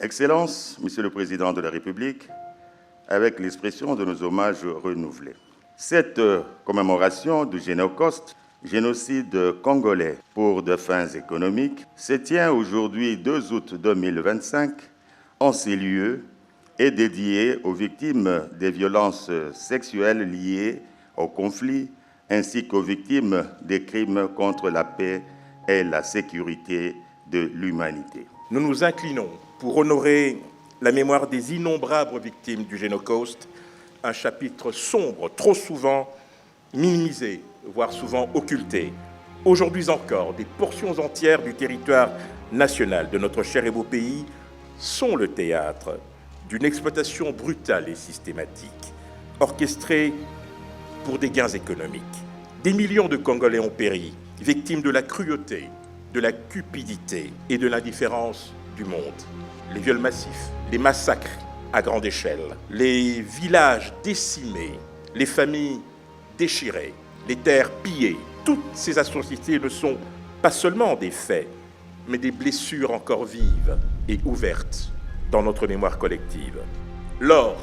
Excellences, Monsieur le Président de la République, avec l'expression de nos hommages renouvelés. Cette commémoration du Génocoste, génocide congolais pour de fins économiques, se tient aujourd'hui 2 août 2025 en ces lieux et dédiée aux victimes des violences sexuelles liées au conflit ainsi qu'aux victimes des crimes contre la paix et la sécurité de l'humanité. Nous nous inclinons pour honorer la mémoire des innombrables victimes du Génocoste, un chapitre sombre, trop souvent minimisé, voire souvent occulté. Aujourd'hui encore, des portions entières du territoire national de notre cher et beau pays sont le théâtre d'une exploitation brutale et systématique, orchestrée pour des gains économiques. Des millions de Congolais ont péri, victimes de la cruauté, de la cupidité et de l'indifférence du monde. Les viols massifs, les massacres à grande échelle, les villages décimés, les familles déchirées, les terres pillées, toutes ces atrocités ne sont pas seulement des faits, mais des blessures encore vives et ouvertes dans notre mémoire collective. L'or,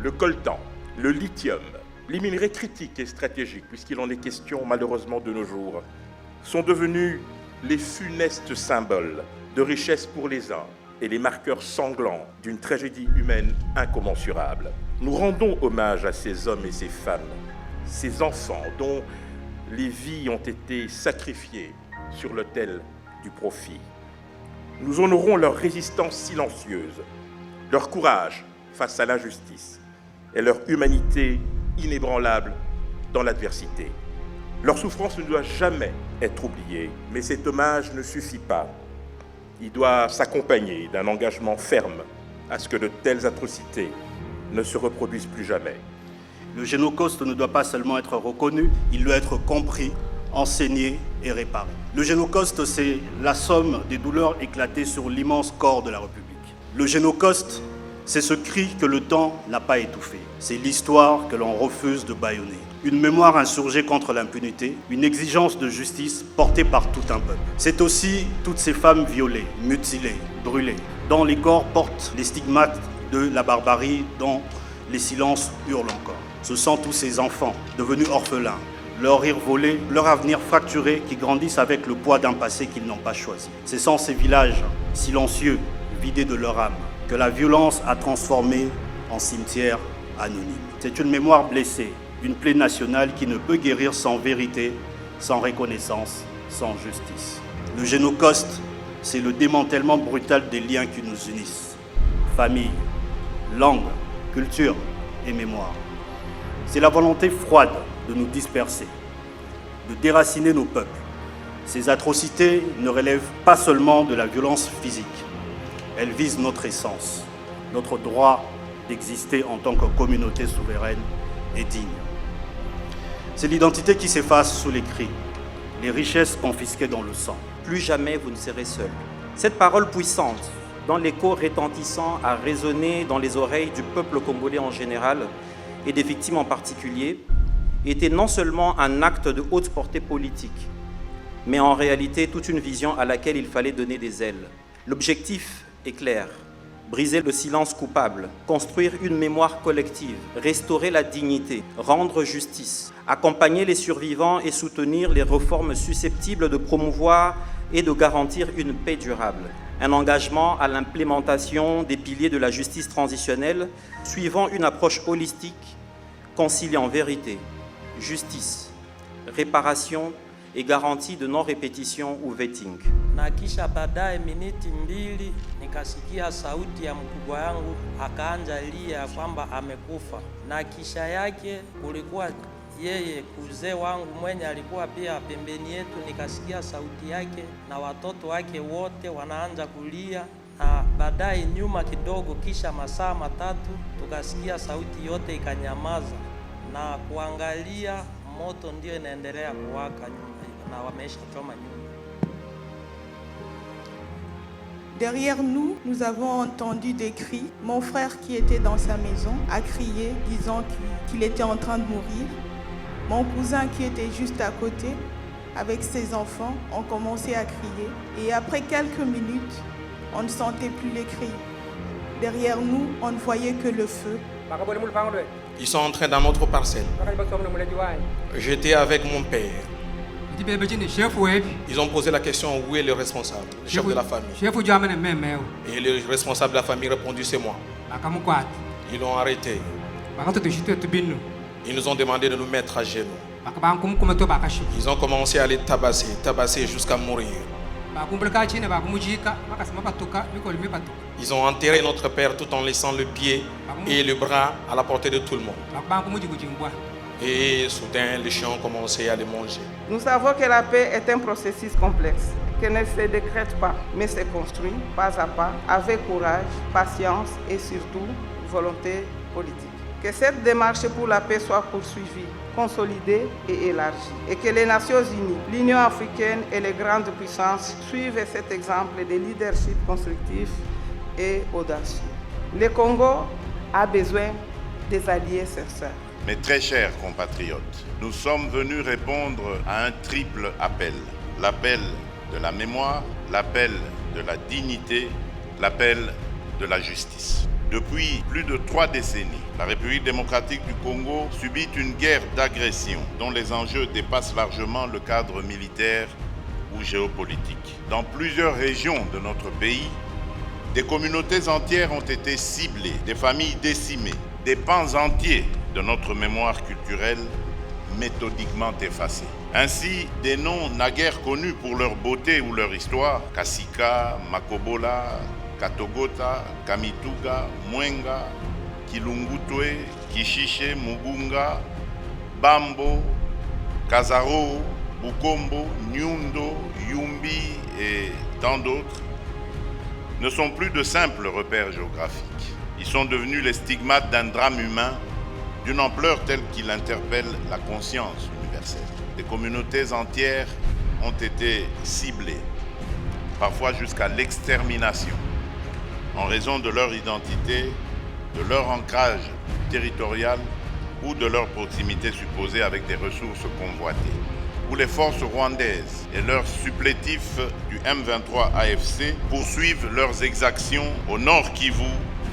le coltan, le lithium, les minerais critiques et stratégiques, puisqu'il en est question malheureusement de nos jours, sont devenus les funestes symboles de richesse pour les uns et les marqueurs sanglants d'une tragédie humaine incommensurable. Nous rendons hommage à ces hommes et ces femmes, ces enfants dont les vies ont été sacrifiées sur l'autel du profit. Nous honorons leur résistance silencieuse, leur courage face à l'injustice et leur humanité inébranlable dans l'adversité. Leur souffrance ne doit jamais être oubliée, mais cet hommage ne suffit pas. Il doit s'accompagner d'un engagement ferme à ce que de telles atrocités ne se reproduisent plus jamais. Le Génocoste ne doit pas seulement être reconnu, il doit être compris, enseigné et réparé. Le Génocoste, c'est la somme des douleurs éclatées sur l'immense corps de la République. Le Génocoste, c'est ce cri que le temps n'a pas étouffé. C'est l'histoire que l'on refuse de bâillonner. Une mémoire insurgée contre l'impunité, une exigence de justice portée par tout un peuple. C'est aussi toutes ces femmes violées, mutilées, brûlées, dont les corps portent les stigmates de la barbarie, dont les silences hurlent encore. Ce sont tous ces enfants devenus orphelins, leur rire volé, leur avenir fracturé qui grandissent avec le poids d'un passé qu'ils n'ont pas choisi. Ce sont ces villages silencieux, vidés de leur âme, que la violence a transformés en cimetières anonymes. C'est une mémoire blessée, une plaie nationale qui ne peut guérir sans vérité, sans reconnaissance, sans justice. Le Génocoste, c'est le démantèlement brutal des liens qui nous unissent. Famille, langue, culture et mémoire. C'est la volonté froide de nous disperser, de déraciner nos peuples. Ces atrocités ne relèvent pas seulement de la violence physique. Elles visent notre essence, notre droit d'exister en tant que communauté souveraine et digne. C'est l'identité qui s'efface sous les cris, les richesses confisquées dans le sang. Plus jamais vous ne serez seul. Cette parole puissante, dont l'écho retentissant a résonné dans les oreilles du peuple congolais en général et des victimes en particulier, était non seulement un acte de haute portée politique, mais en réalité toute une vision à laquelle il fallait donner des ailes. L'objectif est clair: briser le silence coupable, construire une mémoire collective, restaurer la dignité, rendre justice, accompagner les survivants et soutenir les réformes susceptibles de promouvoir et de garantir une paix durable. Un engagement à l'implémentation des piliers de la justice transitionnelle, suivant une approche holistique, conciliant vérité, justice, réparation et garantie de non-répétition ou vetting. Na kisha baadaye miniti mbili nikasikia sauti ya mkubwa yangu akaanza lia kwamba amekufa, na kisha yake kulikuwa yeye kuzee wangu mwenye alikuwa pia pembeni yetu, nikasikia sauti yake na watoto wake wote wanaanza kulia, na baadaye nyuma kidogo, kisha masaa matatu tukasikia sauti yote ikanyamaza na kuangalia moto ndio inaendelea kuwaka nyuma na wameisha choma nyuma. Derrière nous, nous avons entendu des cris. Mon frère qui était dans sa maison a crié, disant qu'il était en train de mourir. Mon cousin qui était juste à côté, avec ses enfants, ont commencé à crier. Et après quelques minutes, on ne sentait plus les cris. Derrière nous, on ne voyait que le feu. Ils sont entrés dans notre parcelle. J'étais avec mon père. Ils ont posé la question où est le responsable, le chef de la famille. Et le responsable de la famille a répondu c'est moi. Ils l'ont arrêté. Ils nous ont demandé de nous mettre à genoux. Ils ont commencé à les tabasser jusqu'à mourir. Ils ont enterré notre père tout en laissant le pied et le bras à la portée de tout le monde. Et soudain, les chiens ont commencé à les manger. Nous savons que la paix est un processus complexe, qui ne se décrète pas, mais se construit pas à pas, avec courage, patience et surtout volonté politique. Que cette démarche pour la paix soit poursuivie, consolidée et élargie. Et que les Nations Unies, l'Union africaine et les grandes puissances suivent cet exemple de leadership constructif et audacieux. Le Congo a besoin des alliés sincères. Mes très chers compatriotes, nous sommes venus répondre à un triple appel. L'appel de la mémoire, l'appel de la dignité, l'appel de la justice. Depuis plus de 3 décennies, la République démocratique du Congo subit une guerre d'agression dont les enjeux dépassent largement le cadre militaire ou géopolitique. Dans plusieurs régions de notre pays, des communautés entières ont été ciblées, des familles décimées, des pans entiers de notre mémoire culturelle méthodiquement effacés. Ainsi, des noms naguère connus pour leur beauté ou leur histoire, Kasika, Makobola, Katogota, Kamituga, Mwenga, Kilungutwe, Kishiche, Mugunga, Bambo, Kazaro, Bukombo, Nyundo, Yumbi et tant d'autres, ne sont plus de simples repères géographiques. Ils sont devenus les stigmates d'un drame humain d'une ampleur telle qu'il interpelle la conscience universelle. Des communautés entières ont été ciblées, parfois jusqu'à l'extermination, en raison de leur identité, de leur ancrage territorial ou de leur proximité supposée avec des ressources convoitées. Où les forces rwandaises et leurs supplétifs du M23 AFC poursuivent leurs exactions au nord Kivu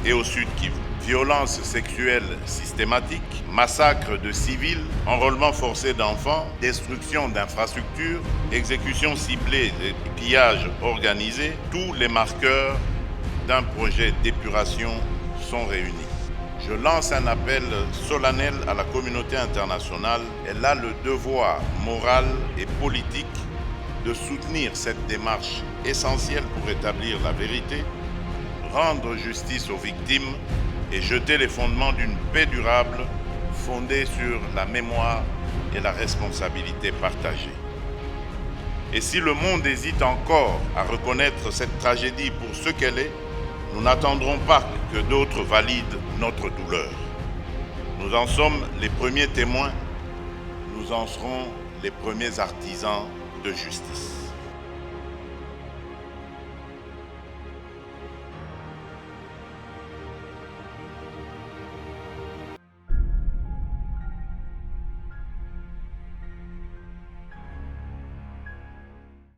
et au sud Kivu. Violences sexuelles systématiques, massacres de civils, enrôlement forcé d'enfants, destruction d'infrastructures, exécutions ciblées et pillages organisés, tous les marqueurs d'un projet d'épuration sont réunis. Je lance un appel solennel à la communauté internationale. Elle a le devoir moral et politique de soutenir cette démarche essentielle pour établir la vérité, rendre justice aux victimes et jeter les fondements d'une paix durable fondée sur la mémoire et la responsabilité partagée. Et si le monde hésite encore à reconnaître cette tragédie pour ce qu'elle est, nous n'attendrons pas que d'autres valident notre douleur. Nous en sommes les premiers témoins, nous en serons les premiers artisans de justice.